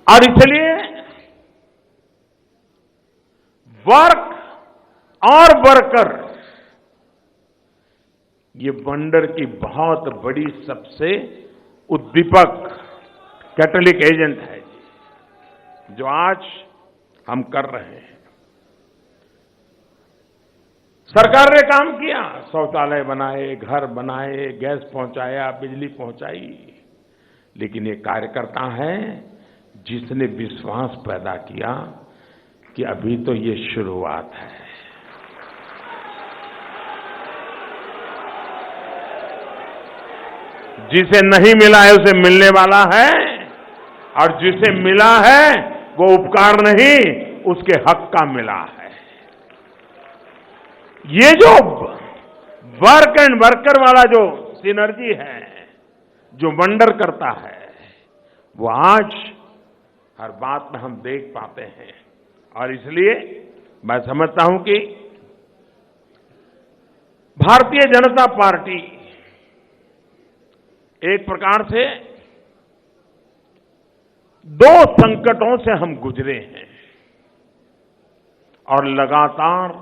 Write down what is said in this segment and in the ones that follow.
और इसलिए वर्क और वर्कर ये वंडर की बहुत बड़ी सबसे उद्दीपक कैटलिक एजेंट है जो आज हम कर रहे हैं। सरकार ने काम किया, शौचालय बनाए, घर बनाए, गैस पहुंचाया, बिजली पहुंचाई, लेकिन ये कार्यकर्ता है जिसने विश्वास पैदा किया कि अभी तो ये शुरुआत है। जिसे नहीं मिला है उसे मिलने वाला है, और जिसे मिला है वो उपकार नहीं उसके हक का मिला है। ये जो वर्क एंड वर्कर वाला जो सिनर्जी है, जो वंडर करता है, वो आज हर बात में हम देख पाते हैं। और इसलिए मैं समझता हूं कि भारतीय जनता पार्टी एक प्रकार से दो संकटों से हम गुजरे हैं और लगातार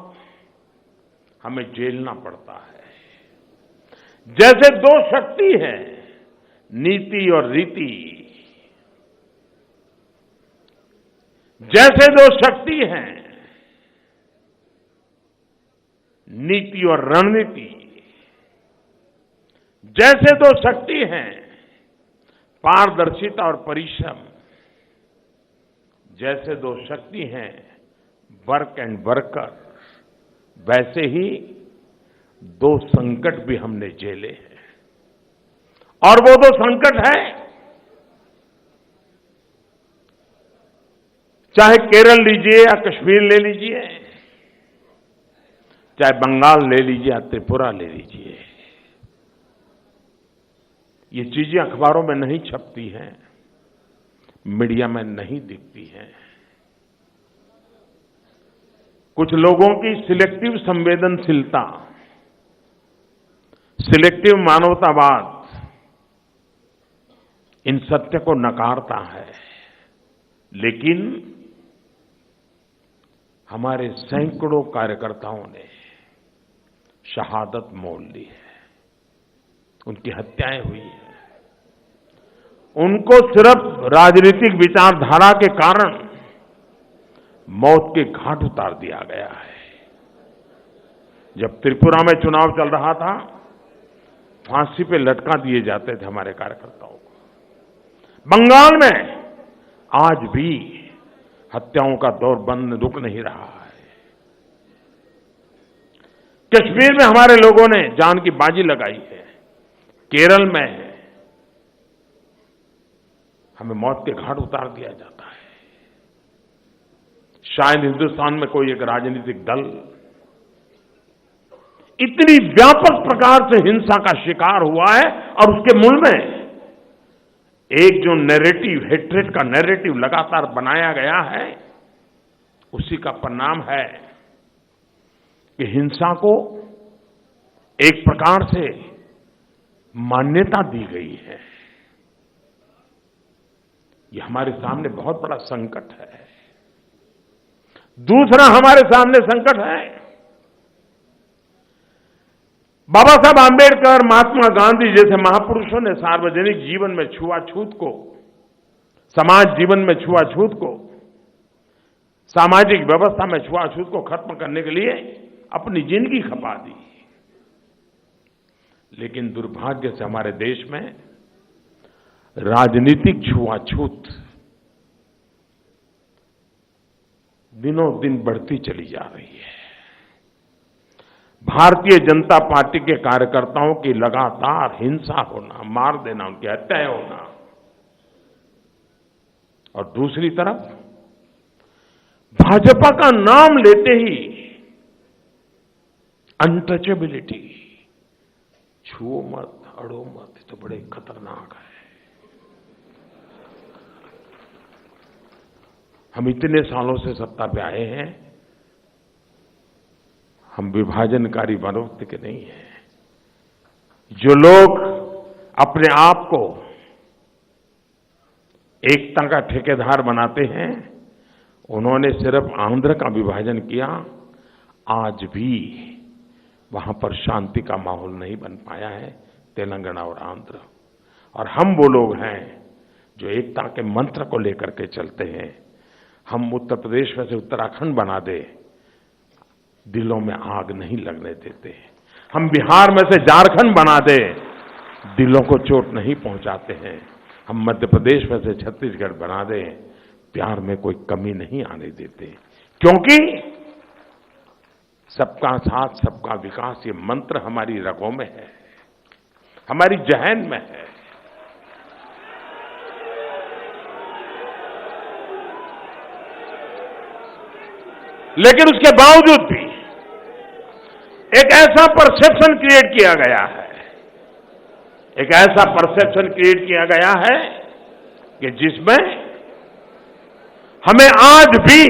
हमें झेलना पड़ता है। जैसे दो शक्ति है, नीति और रीति, जैसे दो शक्ति हैं, नीति और रणनीति, जैसे दो शक्ति हैं, पारदर्शिता और परिश्रम, जैसे दो शक्ति हैं, वर्क एंड वर्कर, वैसे ही दो संकट भी हमने झेले हैं। और वो दो संकट है, चाहे केरल लीजिए या कश्मीर ले लीजिए, चाहे बंगाल ले लीजिए या त्रिपुरा ले लीजिए, ये चीजें अखबारों में नहीं छपती हैं, मीडिया में नहीं दिखती हैं। कुछ लोगों की सिलेक्टिव संवेदनशीलता, सिलेक्टिव मानवतावाद इन सत्य को नकारता है, लेकिन हमारे सैकड़ों कार्यकर्ताओं ने शहादत मोल ली है, उनकी हत्याएं हुई हैं। उनको सिर्फ राजनीतिक विचारधारा के कारण मौत के घाट उतार दिया गया है। जब त्रिपुरा में चुनाव चल रहा था, फांसी पे लटका दिए जाते थे हमारे कार्यकर्ताओं को। बंगाल में आज भी हत्याओं का दौर बंद रुक नहीं रहा है। कश्मीर में हमारे लोगों ने जान की बाजी लगाई है। केरल में हमें मौत के घाट उतार दिया जाता है। शायद हिंदुस्तान में कोई एक राजनीतिक दल इतनी व्यापक प्रकार से हिंसा का शिकार हुआ है और उसके मूल में एक जो नैरेटिव, हेट्रेड का नैरेटिव लगातार बनाया गया है, उसी का परिणाम है कि हिंसा को एक प्रकार से मान्यता दी गई है। ये हमारे सामने बहुत बड़ा संकट है। दूसरा हमारे सामने संकट है, बाबा साहब आंबेडकर, महात्मा गांधी जैसे महापुरुषों ने सार्वजनिक जीवन में छुआछूत को, समाज जीवन में छुआछूत को, सामाजिक व्यवस्था में छुआछूत को खत्म करने के लिए अपनी जिंदगी खपा दी। लेकिन दुर्भाग्य से हमारे देश में राजनीतिक छुआछूत दिनों दिन बढ़ती चली जा रही है। भारतीय जनता पार्टी के कार्यकर्ताओं की लगातार हिंसा होना, मार देना, उनकी हत्याएं होना, और दूसरी तरफ भाजपा का नाम लेते ही अनटचेबिलिटी, छुओ मत, अड़ो मत, तो बड़े खतरनाक है। हम इतने सालों से सत्ता पे आए हैं, हम विभाजनकारी मनोवृत्ति के नहीं हैं। जो लोग अपने आप को एकता का ठेकेदार बनाते हैं। उन्होंने सिर्फ आंध्र का विभाजन किया, आज भी वहां पर शांति का माहौल नहीं बन पाया है, तेलंगाना और आंध्र। और हम वो लोग हैं जो एकता के मंत्र को लेकर के चलते हैं। हम उत्तर प्रदेश में से उत्तराखंड बना दे, दिलों में आग नहीं लगने देते। हम बिहार में से झारखंड बना दे, दिलों को चोट नहीं पहुंचाते हैं। हम मध्य प्रदेश में से छत्तीसगढ़ बना दे, प्यार में कोई कमी नहीं आने देते। क्योंकि सबका साथ सबका विकास ये मंत्र हमारी रगों में है, हमारी जहन में है। लेकिन उसके बावजूद भी एक ऐसा परसेप्शन क्रिएट किया गया है, एक ऐसा परसेप्शन क्रिएट किया गया है कि जिसमें हमें आज भी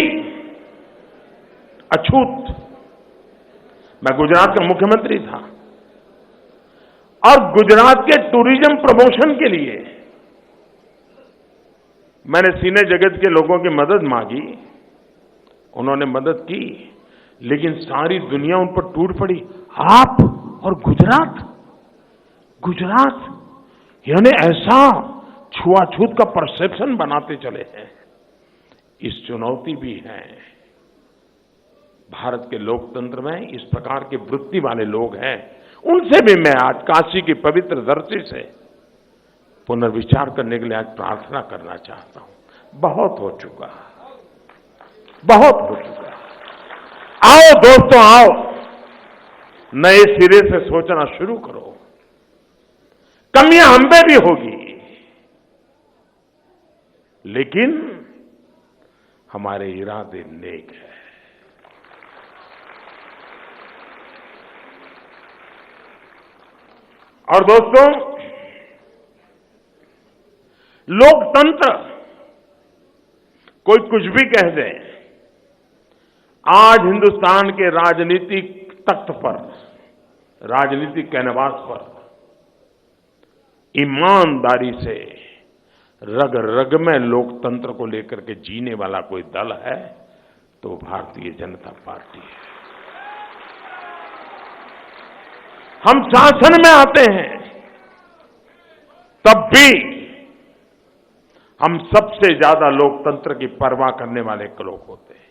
अछूत, मैं गुजरात का मुख्यमंत्री था और गुजरात के टूरिज्म प्रमोशन के लिए मैंने सिने जगत के लोगों की मदद मांगी, उन्होंने मदद की, लेकिन सारी दुनिया उन पर टूट पड़ी। आप और गुजरात यानी ऐसा छुआछूत का परसेप्शन बनाते चले हैं। इस चुनौती भी है। भारत के लोकतंत्र में इस प्रकार के वृत्ति वाले लोग हैं, उनसे भी मैं आज काशी की पवित्र धरती से पुनर्विचार करने के लिए आज प्रार्थना करना चाहता हूं। बहुत हो चुका, बहुत हो चुका। आओ दोस्तों, आओ, नए सिरे से सोचना शुरू करो। कमियां हम में भी होगी, लेकिन हमारे इरादे नेक है। और दोस्तों, लोकतंत्र कोई कुछ भी कह दे, आज हिंदुस्तान के राजनीतिक तख्त पर, राजनीतिक कैनवास पर ईमानदारी से रग रग में लोकतंत्र को लेकर के जीने वाला कोई दल है तो भारतीय जनता पार्टी है। हम शासन में आते हैं तब भी हम सबसे ज्यादा लोकतंत्र की परवाह करने वाले लोग होते हैं।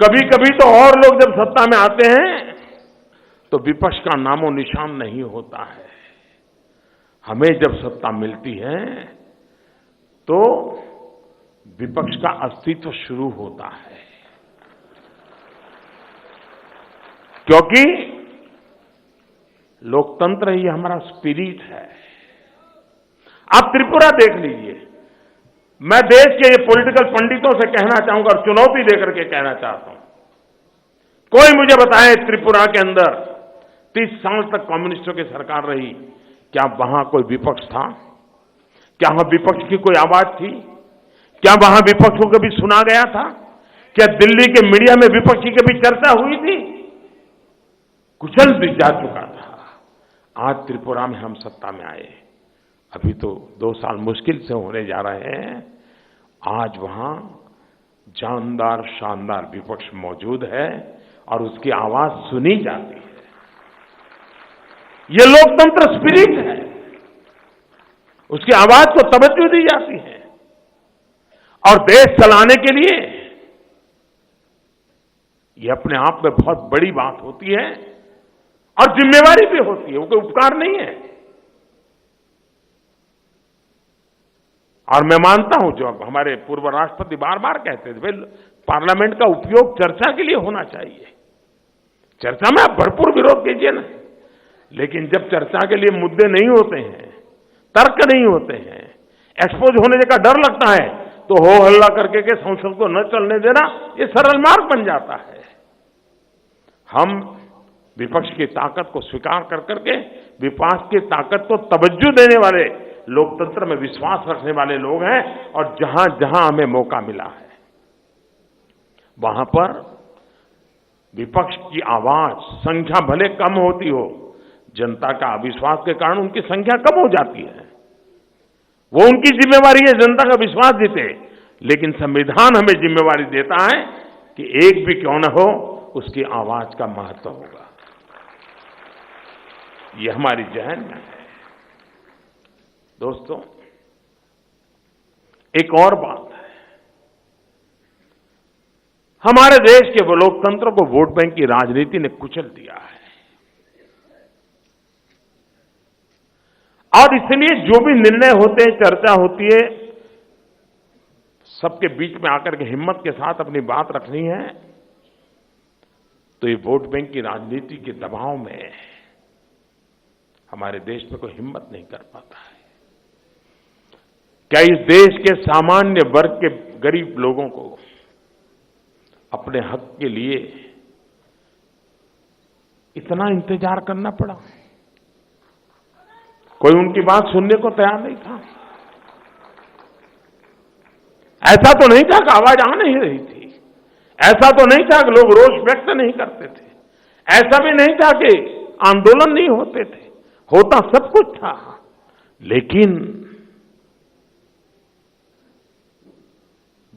कभी कभी तो और लोग जब सत्ता में आते हैं तो विपक्ष का नामो निशान नहीं होता है। हमें जब सत्ता मिलती है तो विपक्ष का अस्तित्व शुरू होता है, क्योंकि लोकतंत्र ही हमारा स्पिरिट है। आप त्रिपुरा देख लीजिए। मैं देश के ये पॉलिटिकल पंडितों से कहना चाहूंगा और चुनौती देकर के कहना चाहता हूं, कोई मुझे बताए त्रिपुरा के अंदर 30 साल तक कम्युनिस्टों की सरकार रही, क्या वहां कोई विपक्ष था? क्या वहां विपक्ष की कोई आवाज थी? क्या वहां विपक्ष को कभी सुना गया था? क्या दिल्ली के मीडिया में विपक्ष की कभी चर्चा हुई थी? कुचल भी जा चुका था। आज त्रिपुरा में हम सत्ता में आए, अभी तो 2 साल मुश्किल से होने जा रहे हैं। आज वहां जानदार शानदार विपक्ष मौजूद है और उसकी आवाज सुनी जाती है। ये लोकतंत्र स्पिरिट है, उसकी आवाज को तवज्जो दी जाती है। और देश चलाने के लिए ये अपने आप में बहुत बड़ी बात होती है और जिम्मेवारी भी होती है, वो कोई उपकार नहीं है। और मैं मानता हूं, जो हमारे पूर्व राष्ट्रपति बार बार कहते थे, पार्लियामेंट का उपयोग चर्चा के लिए होना चाहिए। चर्चा में आप भरपूर विरोध कीजिए ना, लेकिन जब चर्चा के लिए मुद्दे नहीं होते हैं, तर्क नहीं होते हैं, एक्सपोज होने का डर लगता है, तो हो हल्ला करके के संसद को न चलने देना ये सरल मार्ग बन जाता है। हम विपक्ष की ताकत को स्वीकार कर करके विपक्ष की ताकत को तवज्जो देने वाले, लोकतंत्र में विश्वास रखने वाले लोग हैं। और जहां जहां हमें मौका मिला है वहां पर विपक्ष की आवाज, संख्या भले कम होती हो, जनता का अविश्वास के कारण उनकी संख्या कम हो जाती है, वो उनकी जिम्मेवारी है जनता का विश्वास जीते, लेकिन संविधान हमें जिम्मेवारी देता है कि एक भी क्यों न हो उसकी आवाज का महत्व होगा। ये हमारी जहन में है। दोस्तों, एक और बात है, हमारे देश के वो लोकतंत्र को वोट बैंक की राजनीति ने कुचल दिया है, और इसलिए जो भी निर्णय होते हैं, चर्चा होती है, सबके बीच में आकर के हिम्मत के साथ अपनी बात रखनी है, तो ये वोट बैंक की राजनीति के दबाव में हमारे देश में कोई हिम्मत नहीं कर पाता है। क्या इस देश के सामान्य वर्ग के गरीब लोगों को अपने हक के लिए इतना इंतजार करना पड़ा? कोई उनकी बात सुनने को तैयार नहीं था। ऐसा तो नहीं था कि आवाज आ नहीं रही थी, ऐसा तो नहीं था कि लोग रोष व्यक्त नहीं करते थे, ऐसा भी नहीं था कि आंदोलन नहीं होते थे, होता सब कुछ था। लेकिन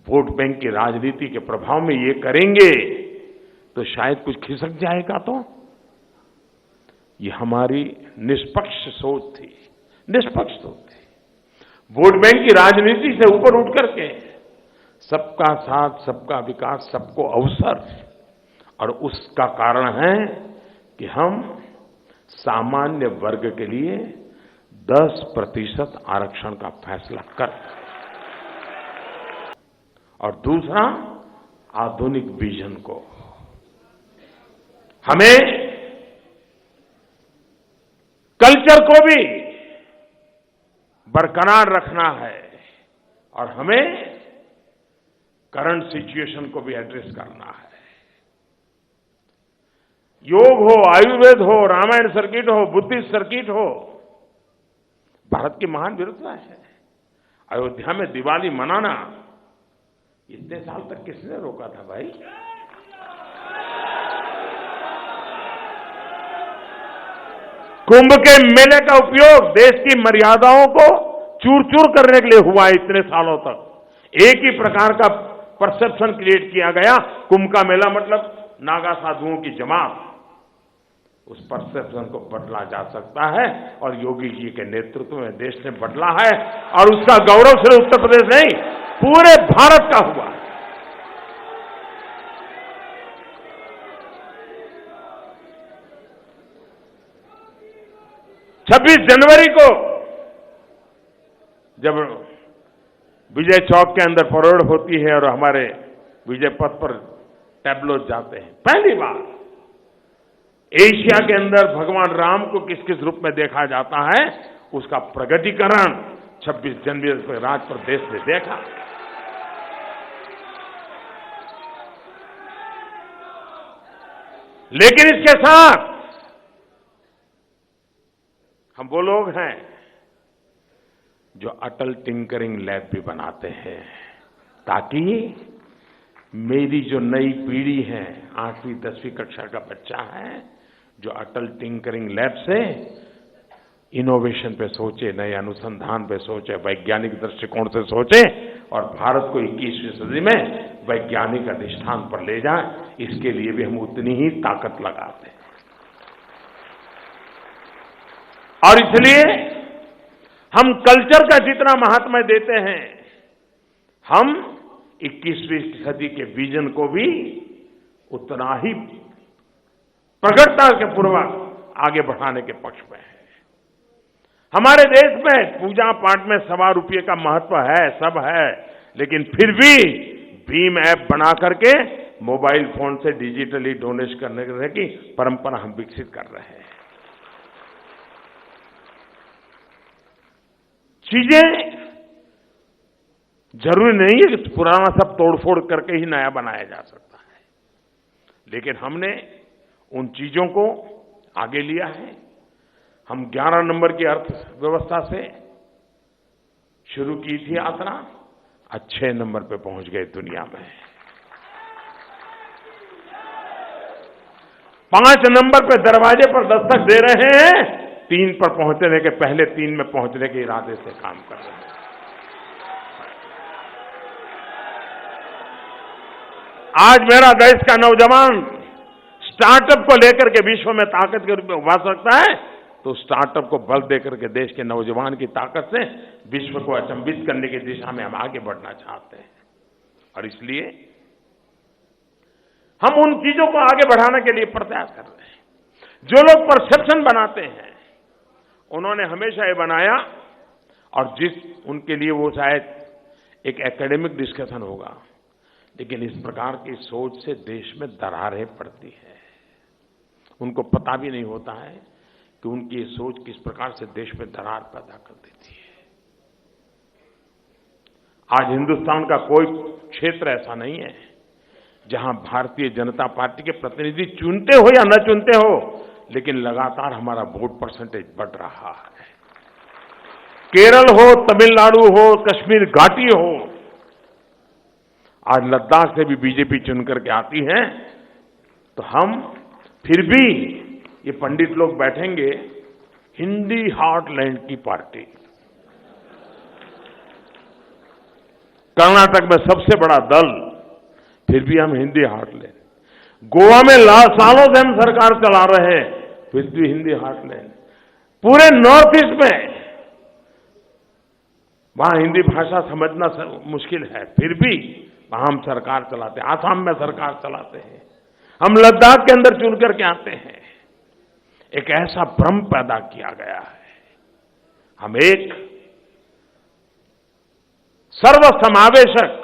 वोट बैंक की राजनीति के प्रभाव में ये करेंगे तो शायद कुछ खिसक जाएगा। तो ये हमारी निष्पक्ष सोच थी, निष्पक्ष सोच थी। वोट बैंक की राजनीति से ऊपर उठ करके सबका साथ, सबका विकास, सबको अवसर, और उसका कारण है कि हम सामान्य वर्ग के लिए 10% आरक्षण का फैसला कर, और दूसरा आधुनिक विजन को हमें कल्चर को भी बरकरार रखना है, और हमें करंट सिचुएशन को भी एड्रेस करना है। योग हो, आयुर्वेद हो, रामायण सर्किट हो, बुद्धिस्ट सर्किट हो, भारत की महान विरासत है। अयोध्या में दिवाली मनाना इतने साल तक किसने रोका था भाई? कुंभ के मेले का उपयोग देश की मर्यादाओं को चूर चूर करने के लिए हुआ इतने सालों तक। एक ही प्रकार का परसेप्शन क्रिएट किया गया, कुंभ का मेला मतलब नागा साधुओं की जमात। उस परसेप्शन को बदला जा सकता है, और योगी जी के नेतृत्व में देश ने बदला है, और उसका गौरव सिर्फ उत्तर प्रदेश नहीं, पूरे भारत का हुआ। 26 जनवरी को जब विजय चौक के अंदर परेड होती है और हमारे विजय पथ पर टैब्लो जाते हैं, पहली बार एशिया के अंदर भगवान राम को किस किस रूप में देखा जाता है, उसका प्रगटीकरण 26 जनवरी को राज प्रदेश ने देखा। लेकिन इसके साथ हम वो लोग हैं जो अटल टिंकरिंग लैब भी बनाते हैं, ताकि मेरी जो नई पीढ़ी है, 8वीं 10वीं कक्षा का बच्चा है, जो अटल टिंकरिंग लैब से इनोवेशन पे सोचे, नए अनुसंधान पे सोचे, वैज्ञानिक दृष्टिकोण से सोचे, और भारत को 21वीं सदी में वैज्ञानिक अधिष्ठान पर ले जाए, इसके लिए भी हम उतनी ही ताकत लगाते हैं। और इसलिए हम कल्चर का जितना महात्म्य देते हैं, हम 21वीं सदी के विजन को भी उतना ही प्रगटता के पूर्वक आगे बढ़ाने के पक्ष में है। हमारे देश में पूजा पाठ में ₹1 का महत्व है, सब है, लेकिन फिर भी भीम ऐप बना करके मोबाइल फोन से डिजिटली डोनेट करने की परंपरा हम विकसित कर रहे हैं। चीजें जरूरी नहीं है कि पुराना सब तोड़फोड़ करके ही नया बनाया जा सकता है, लेकिन हमने उन चीजों को आगे लिया है। हम 11 नंबर की अर्थव्यवस्था से शुरू की थी यात्रा, अच्छे नंबर पे पहुंच गए दुनिया में। 5 नंबर पे दरवाजे पर दस्तक दे रहे हैं, 3 पर पहुंचने के पहले 3 में पहुंचने के इरादे से काम कर रहे हैं। आज मेरा देश का नौजवान स्टार्टअप को लेकर के विश्व में ताकत के रूप में उभर सकता है, तो स्टार्टअप को बल देकर के देश के नौजवान की ताकत से विश्व को अचंभित करने की दिशा में हम आगे बढ़ना चाहते हैं। और इसलिए हम उन चीजों को आगे बढ़ाने के लिए प्रयास कर रहे हैं। जो लोग परसेप्शन बनाते हैं, उन्होंने हमेशा ये बनाया, और उनके लिए वो शायद एक एकेडमिक डिस्कशन होगा, लेकिन इस प्रकार की सोच से देश में दरारें पड़ती है। उनको पता भी नहीं होता है कि उनकी ये सोच किस प्रकार से देश में दरार पैदा कर देती है। आज हिंदुस्तान का कोई क्षेत्र ऐसा नहीं है जहां भारतीय जनता पार्टी के प्रतिनिधि चुनते हो या न चुनते हो, लेकिन लगातार हमारा वोट परसेंटेज बढ़ रहा है। केरल हो, तमिलनाडु हो, कश्मीर घाटी हो, आज लद्दाख से भी बीजेपी चुन करके आती है, तो हम फिर भी ये पंडित लोग बैठेंगे, हिंदी हार्टलैंड की पार्टी। कर्नाटक में सबसे बड़ा दल, फिर भी हम हिंदी हार्टलैंड। गोवा में सालों से हम सरकार चला रहे हैं, फिर भी हिंदी हार्टलैंड। पूरे नॉर्थ ईस्ट में वहां हिंदी भाषा समझना मुश्किल है, फिर भी वहां हम सरकार चलाते हैं। आसाम में सरकार चलाते हैं, हम लद्दाख के अंदर चुन करके आते हैं। एक ऐसा भ्रम पैदा किया गया है। हम एक सर्वसमावेशक,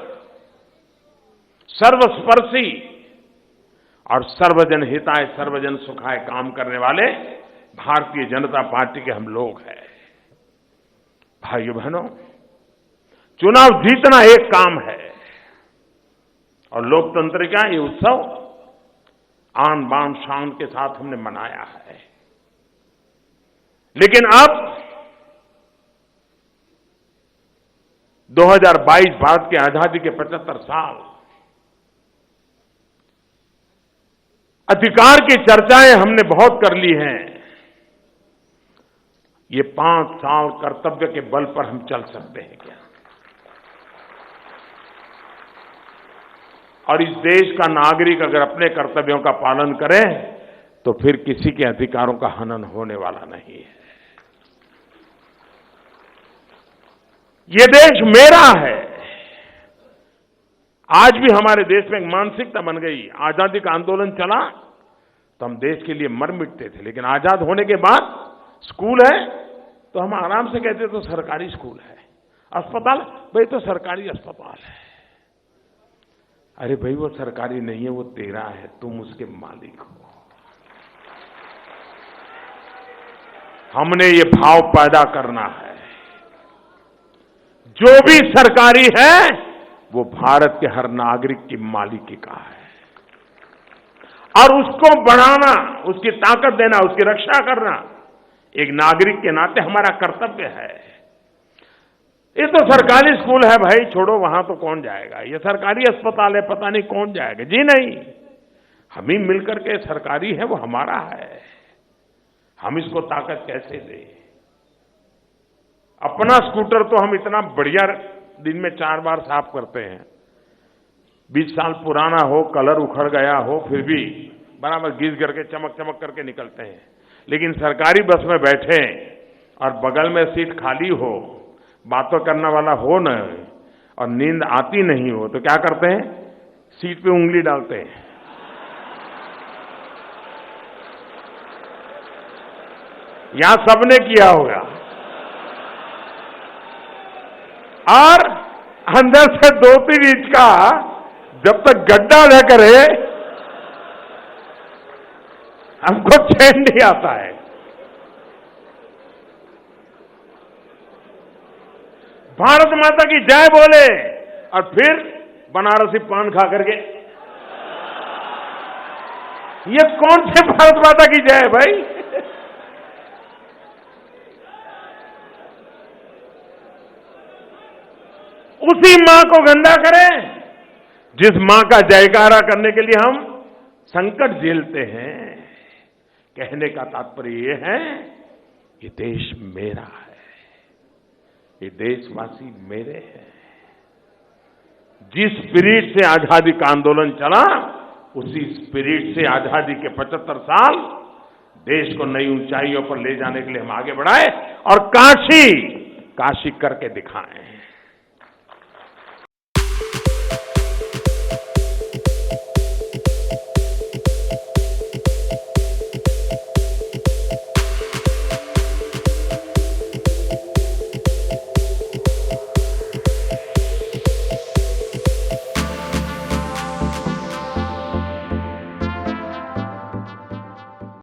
सर्वस्पर्शी और सर्वजन हिताय सर्वजन सुखाय काम करने वाले भारतीय जनता पार्टी के हम लोग हैं। भाइयों बहनों, चुनाव जीतना एक काम है, और लोकतंत्र का ये उत्सव आन बान शान के साथ हमने मनाया है। लेकिन अब 2022 भारत की आजादी के 75 साल, अधिकार की चर्चाएं हमने बहुत कर ली हैं। ये 5 साल कर्तव्य के बल पर हम चल सकते हैं क्या? और इस देश का नागरिक अगर अपने कर्तव्यों का पालन करे, तो फिर किसी के अधिकारों का हनन होने वाला नहीं है। ये देश मेरा है। आज भी हमारे देश में एक मानसिकता बन गई। आजादी का आंदोलन चला तो हम देश के लिए मर मिटते थे, लेकिन आजाद होने के बाद स्कूल है तो हम आराम से कहते तो सरकारी स्कूल है, अस्पताल भाई तो सरकारी अस्पताल है। अरे भाई वो सरकारी नहीं है, वो तेरा है, तुम उसके मालिक हो। हमने ये भाव पैदा करना है। जो भी सरकारी है वो भारत के हर नागरिक की मालिकी का है, और उसको बढ़ाना, उसकी ताकत देना, उसकी रक्षा करना एक नागरिक के नाते हमारा कर्तव्य है। ये तो सरकारी स्कूल है भाई, छोड़ो वहां तो कौन जाएगा। ये सरकारी अस्पताल है, पता नहीं कौन जाएगा। जी नहीं, हम ही मिलकर के सरकारी है वो हमारा है, हम इसको ताकत कैसे दें। अपना स्कूटर तो हम इतना बढ़िया दिन में 4 बार साफ करते हैं, 20 साल पुराना हो, कलर उखड़ गया हो, फिर भी बराबर घिस करके चमक चमक करके निकलते हैं। लेकिन सरकारी बस में बैठे और बगल में सीट खाली हो, बातों करने वाला हो न, और नींद आती नहीं हो, तो क्या करते हैं? सीट पे उंगली डालते हैं। यहां सबने किया होगा। और अंदर से 2-3 इंच का जब तक गड्ढा न करे हमको चैन नहीं आता है। भारत माता की जय बोले और फिर बनारसी पान खा करके, ये कौन से भारत माता की जय है भाई? उसी मां को गंदा करें जिस मां का जयकारा करने के लिए हम संकट झेलते हैं। कहने का तात्पर्य ये है, ये देश मेरा है, ये देशवासी मेरे हैं। जिस स्पिरिट से आजादी का आंदोलन चला, उसी स्पिरिट से आजादी के 75 साल देश को नई ऊंचाइयों पर ले जाने के लिए हम आगे बढ़ाए और काशी करके दिखाए।